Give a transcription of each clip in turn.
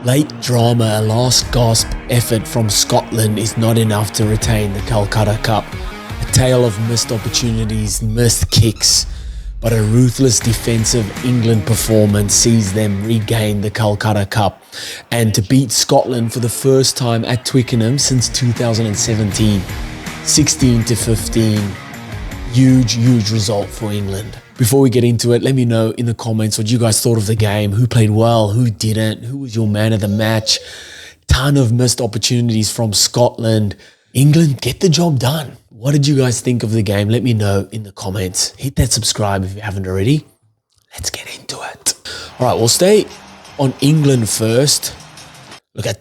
Late drama, a last gasp effort from Scotland is not enough to retain the Calcutta Cup. A tale of missed opportunities, missed kicks, but a ruthless defensive England performance sees them regain the Calcutta Cup and to beat Scotland for the first time at Twickenham since 2017. 16-15. Huge result for England. Before we get into it, let me know in the comments what you guys thought of the game, who played well, who didn't, who was your man of the match. Ton of missed opportunities from Scotland. England, get the job done. What did you guys think of the game? Let me know in the comments. Hit that subscribe if you haven't already. Let's get into it. All right, we'll stay on England first. Look, I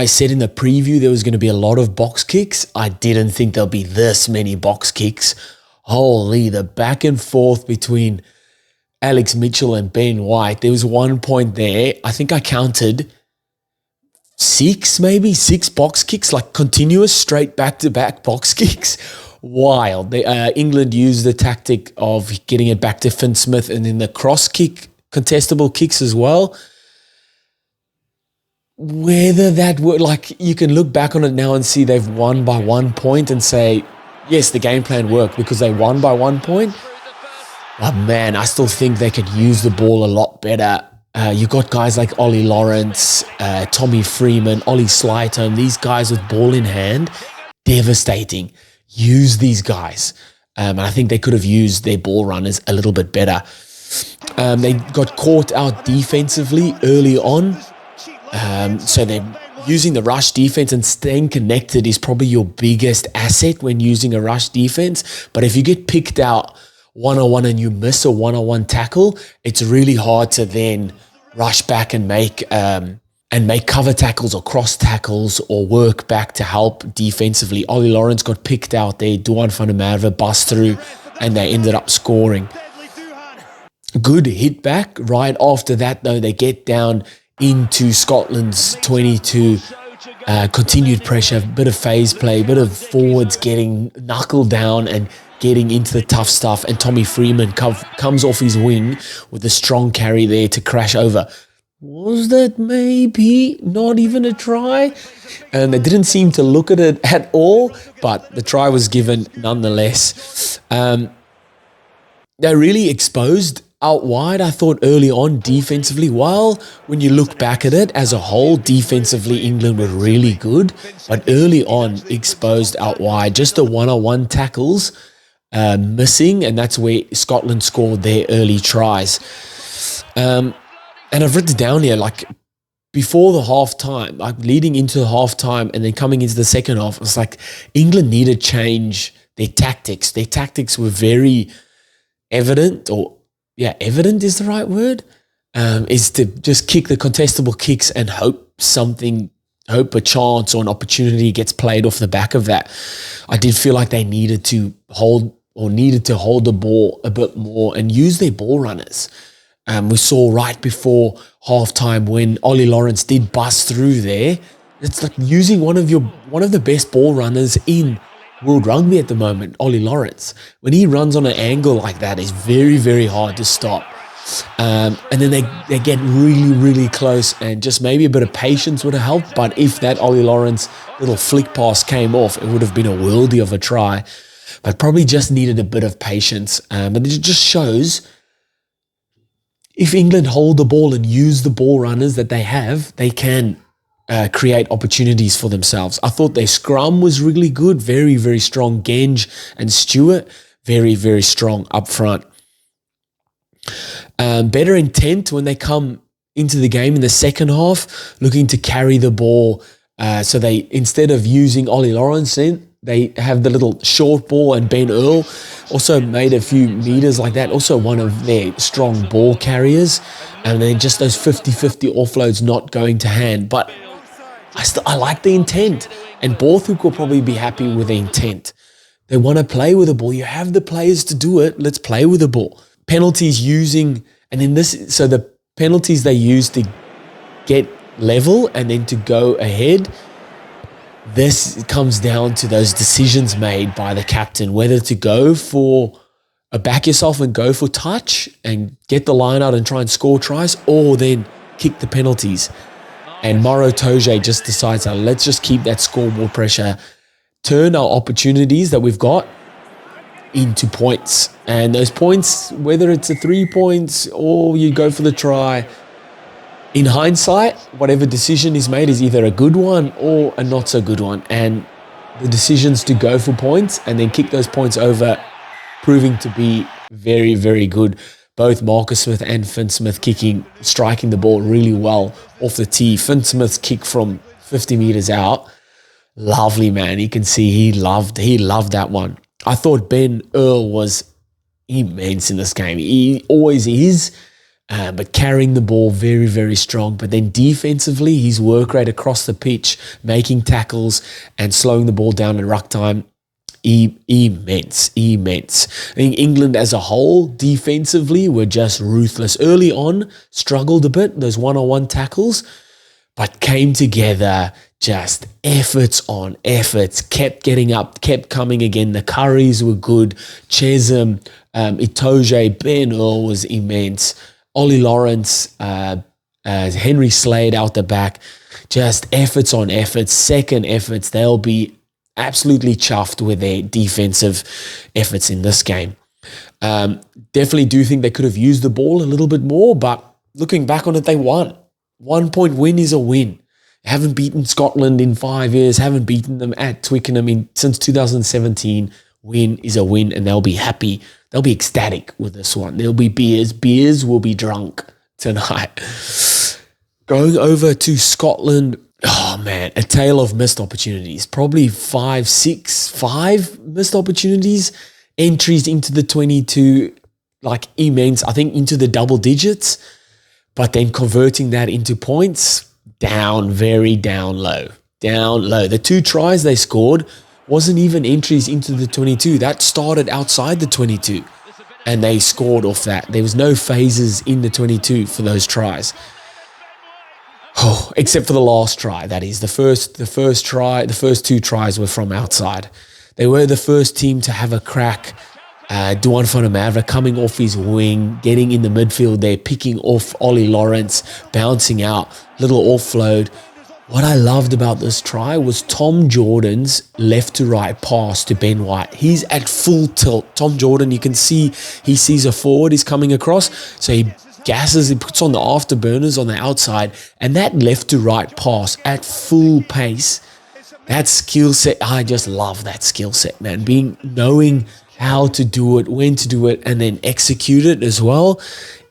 said in the preview there was going to be a lot of box kicks. I didn't think there'll be this many box kicks. Holy, the back and forth between Alex Mitchell and Ben White. There was one point there, I think I counted six box kicks, like continuous straight back-to-back box kicks. Wild. England used the tactic of getting it back to Finn Smith and then the cross kick, contestable kicks as well. Whether that would, like, you can look back on it now and see they've won by 1 point and say, yes, the game plan worked because they won by 1 point. But man, I still think they could use the ball a lot better. You've got guys like Ollie Lawrence, Tommy Freeman, Ollie Slytone, these guys with ball in hand, devastating. Use these guys. And I think they could have used their ball runners a little bit better. They got caught out defensively early on. So they're using the rush defense, and staying connected is probably your biggest asset when using a rush defense. But if you get picked out one-on-one and you miss a one-on-one tackle, it's really hard to then rush back and make cover tackles or cross tackles or work back to help defensively. Ollie Lawrence got picked out there, Duan van der Merwe bust through, and they ended up scoring. Good hit back. Right after that, though, they get down into Scotland's 22, continued pressure, bit of phase play, bit of forwards getting knuckled down and getting into the tough stuff, and Tommy Freeman comes off his wing with a strong carry there to crash over. Was that maybe not even a try? And they didn't seem to look at it at all, but the try was given nonetheless. They really exposed out wide, I thought, early on defensively. Well, when you look back at it as a whole, defensively England were really good, but early on exposed out wide. Just the one-on-one tackles missing, and that's where Scotland scored their early tries. And I've written down here, like, before the half-time, like leading into the half-time and then coming into the second half, it was like England needed to change their tactics. Their tactics were very evident, evident is the right word, is to just kick the contestable kicks and hope a chance or an opportunity gets played off the back of that. I did feel like they needed to hold the ball a bit more and use their ball runners. We saw right before halftime when Ollie Lawrence did bust through there. It's like using one of the best ball runners in World Rugby at the moment, Ollie Lawrence. When he runs on an angle like that, it's very hard to stop. And then they get really close, and just maybe a bit of patience would have helped. But if that Ollie Lawrence little flick pass came off, it would have been a worldie of a try. But probably just needed a bit of patience. But it just shows if England hold the ball and use the ball runners that they have, they can create opportunities for themselves. I thought their scrum was really good, very strong. Genge and Stewart, very strong up front. Better intent when they come into the game in the second half, looking to carry the ball. So they, instead of using Ollie Lawrence in, they have the little short ball, and Ben Earl also made a few meters like that, also one of their strong ball carriers. And then just those 50-50 offloads not going to hand. But I like the intent, and Borthwick will probably be happy with the intent. They want to play with the ball. You have the players to do it. Let's play with the ball. Penalties using, and then so the penalties they use to get level and then to go ahead, this comes down to those decisions made by the captain, whether to go for back yourself and go for touch and get the line out and try and score tries, or then kick the penalties. And Maro Toje just decides, let's just keep that scoreboard pressure, turn our opportunities that we've got into points. And those points, whether it's a 3 points or you go for the try, in hindsight, whatever decision is made is either a good one or a not so good one. And the decisions to go for points and then kick those points over proving to be very, very good. Both Marcus Smith and Finn Smith striking the ball really well off the tee. Finn Smith's kick from 50 meters out, lovely, man. You can see he loved that one. I thought Ben Earl was immense in this game. He always is, but carrying the ball very, very strong. But then defensively, his work rate across the pitch, making tackles and slowing the ball down in ruck time, immense. I think England as a whole, defensively, were just ruthless. Early on, struggled a bit, those one-on-one tackles, but came together, just efforts on efforts, kept getting up, kept coming again. The Currys were good. Chesham, Itoje, Ben Earl was immense. Ollie Lawrence, Henry Slade out the back, just efforts on efforts, second efforts. They'll be absolutely chuffed with their defensive efforts in this game. Definitely do think they could have used the ball a little bit more, but looking back on it, they won. 1 point win is a win. Haven't beaten Scotland in 5 years, haven't beaten them at Twickenham since 2017. Win is a win, and they'll be happy. They'll be ecstatic with this one. There'll be beers. Beers will be drunk tonight. Going over to Scotland, oh man, a tale of missed opportunities. Probably 5 missed opportunities. Entries into the 22, like immense, I think into the double digits. But then converting that into points, very down low. The 2 tries they scored wasn't even entries into the 22. That started outside the 22. And they scored off that. There was no phases in the 22 for those tries. Oh, except for the last try, that is. The first 2 tries were from outside. They were the first team to have a crack. Duan Fonamavra coming off his wing, getting in the midfield there, picking off Ollie Lawrence, bouncing out, little offload. What I loved about this try was Tom Jordan's left to right pass to Ben White. He's at full tilt. Tom Jordan, you can see he sees a forward is coming across, so he gasses, he puts on the afterburners on the outside, and that left to right pass at full pace, that skill set, I just love that skill set, man. Knowing how to do it, when to do it, and then execute it as well.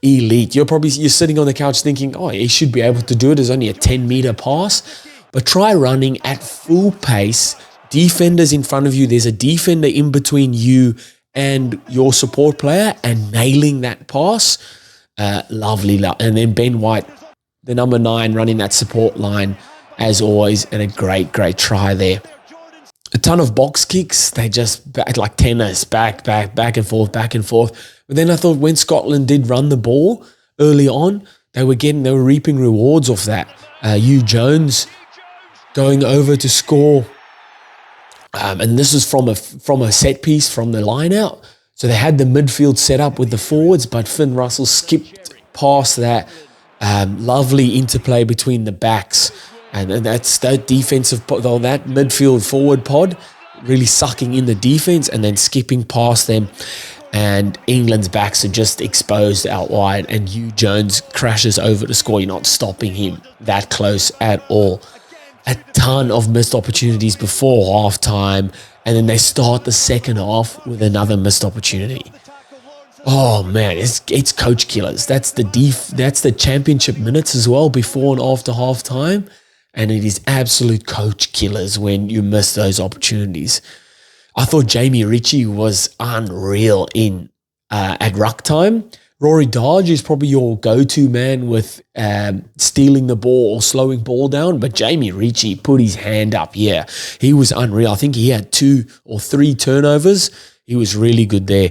Elite. You're sitting on the couch thinking, oh, he should be able to do it. It's only a 10-meter pass. But try running at full pace. Defenders in front of you. There's a defender in between you and your support player, and nailing that pass. Lovely. And then Ben White, the number 9, running that support line as always, and a great try there. A ton of box kicks. They just like tennis, back and forth. But then I thought when Scotland did run the ball early on, they were reaping rewards off that. Hugh Jones going over to score, and this is from a set piece from the line out. So they had the midfield set up with the forwards, but Finn Russell skipped past that. Lovely interplay between the backs. And that's that defensive, that midfield forward pod really sucking in the defense and then skipping past them. And England's backs are just exposed out wide, and Hugh Jones crashes over to score. You're not stopping him that close at all. A ton of missed opportunities before halftime, and then they start the second half with another missed opportunity. Oh man, it's coach killers. That's the championship minutes as well, before and after halftime. And it is absolute coach killers when you miss those opportunities. I thought Jamie Ritchie was unreal at ruck time. Rory Dodge is probably your go-to man with stealing the ball or slowing ball down. But Jamie Ritchie put his hand up. Yeah, he was unreal. I think he had 2 or 3 turnovers. He was really good there.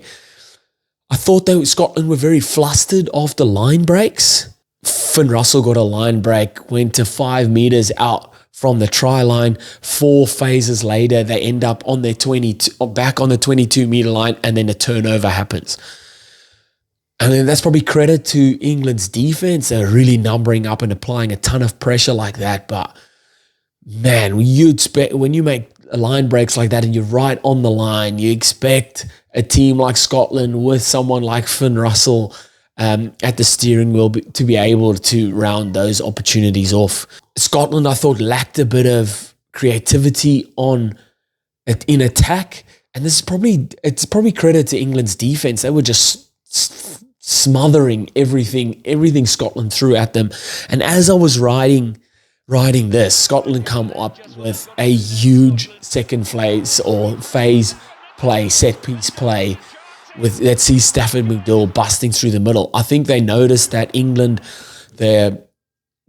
I thought Scotland were very flustered after line breaks. Finn Russell got a line break, went to 5 meters out from the try line. 4 phases later, they end up on their back on the 22-meter line, and then a turnover happens. And then that's probably credit to England's defense. They're really numbering up and applying a ton of pressure like that. But man, when you make line breaks like that and you're right on the line, you expect a team like Scotland with someone like Finn Russell at the steering wheel to be able to round those opportunities off. Scotland, I thought, lacked a bit of creativity in attack, and it's probably credit to England's defense. They were just smothering everything Scotland threw at them. And as I was writing this, Scotland come up with a huge second phase play, set piece play that sees Stafford McDowell busting through the middle. I think they noticed that England, their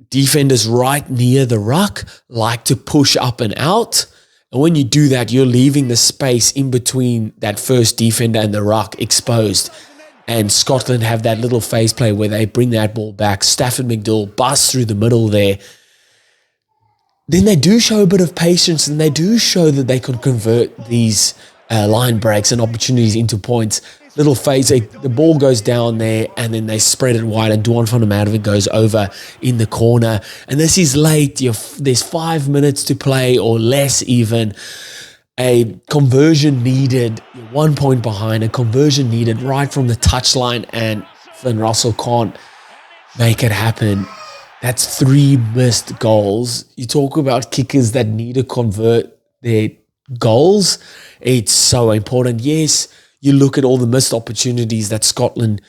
defenders right near the ruck, like to push up and out. And when you do that, you're leaving the space in between that first defender and the ruck exposed. And Scotland have that little phase play where they bring that ball back. Stafford McDowell busts through the middle there. Then they do show a bit of patience, and they do show that they could convert these line breaks and opportunities into points. Little phase, the ball goes down there, and then they spread it wide, and Duan van der Merwe goes over in the corner. And this is late. There's 5 minutes to play or less even. A conversion needed, 1 point behind, a conversion needed right from the touchline, and Finn Russell can't make it happen. That's 3 missed goals. You talk about kickers that need to convert their goals. It's so important. Yes, you look at all the missed opportunities that Scotland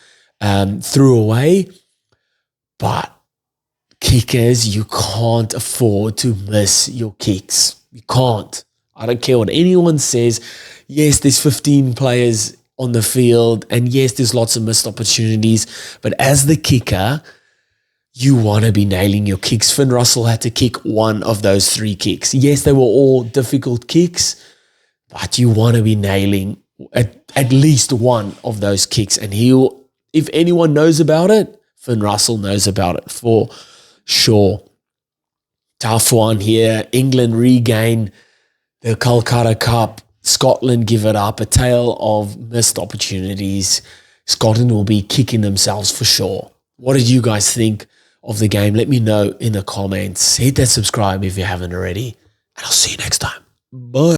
threw away, but kickers, you can't afford to miss your kicks. You can't. I don't care what anyone says. Yes, there's 15 players on the field, and yes, there's lots of missed opportunities, but as the kicker, you want to be nailing your kicks. Finn Russell had to kick one of those 3 kicks. Yes, they were all difficult kicks, but you want to be nailing at least one of those kicks. And if anyone knows about it, Finn Russell knows about it for sure. Tough one here. England regain the Calcutta Cup. Scotland give it up. A tale of missed opportunities. Scotland will be kicking themselves for sure. What did you guys think of the game? Let me know in the comments. Hit that subscribe if you haven't already. And I'll see you next time. Bye.